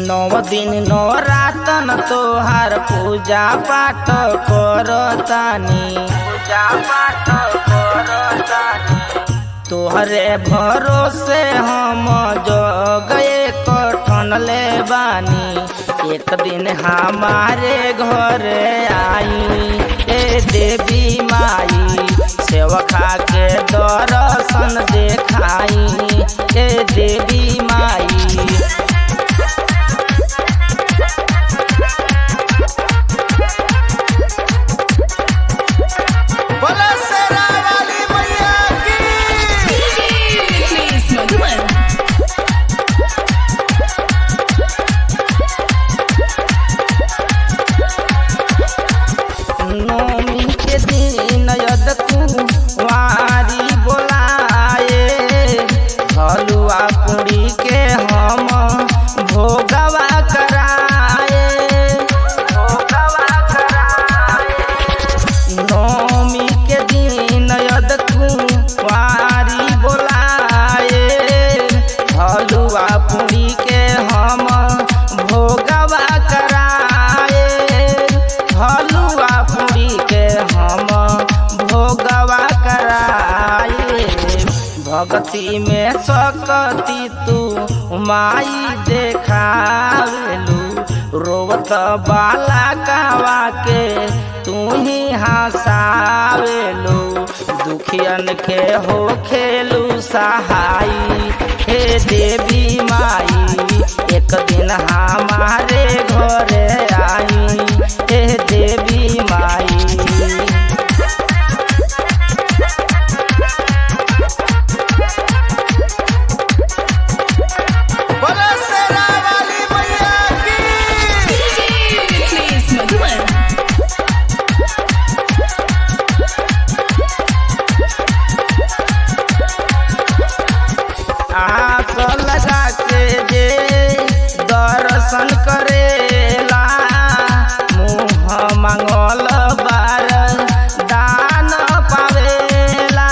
नौ दिन नौ रातन तोहार पूजा पाठ करतानी तोहरे भरोसे हम जग कठन ले बानी। एक दिन हमारे घर आई ए देवी माई, सेवका के दर्शन देखाई ए देवी माई। नौमी के दिन यद कुंवारी बोलाए, हलुआ पूरी के हम भोगवा कराए। नौमी के दिन यद कुंवारी बोलाए, हलुआ पूरी के हम भोगवा कराए। हलुआ पूरी के हम भोगवा कराए। भक्ति में सकती तू माई देखावेलू, रोवत बाला कावा के तू ही हंसावेलू। दुखियन के हो खेलू सहाई हे देवी माई, एक दिन हमारे घरे आई हे देवी माई। आस लगा के जे दर्शन करेला, मुँह मांगल बार दान पावेला।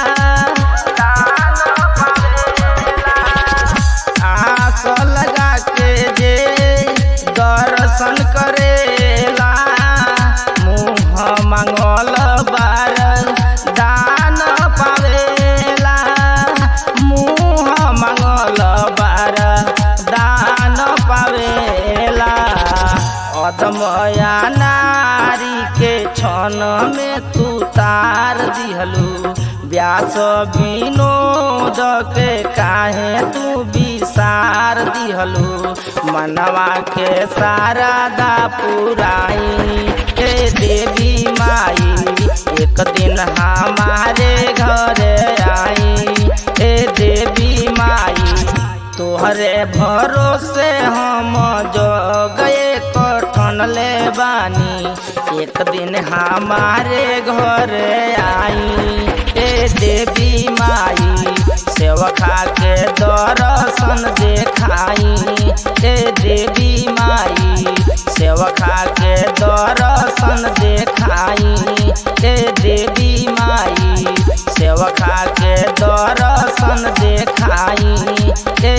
आस लगा के जे दर्शन करेला, मुँह मांगल बार दान पावेला। मुँह मांगल बार दान पावेला। अदमया नारी के क्षण में तू तार दिहलू, व्यास विनोद के काहे तू विसार दिहलू। मनवा के शारदा पुराई ए देवी माई, एक दिन हमारे घरे आई ए देवी माई। तोहरे भरोसे हम जग कठन ले बानी, एक दिन हमारे घरे आई ए देवी माई। सेवका के दर्शन देखाई ए देवी माई, सेवका के दर्शन देखाई ए देवी माई, सेवका के दर्शन देखाई ए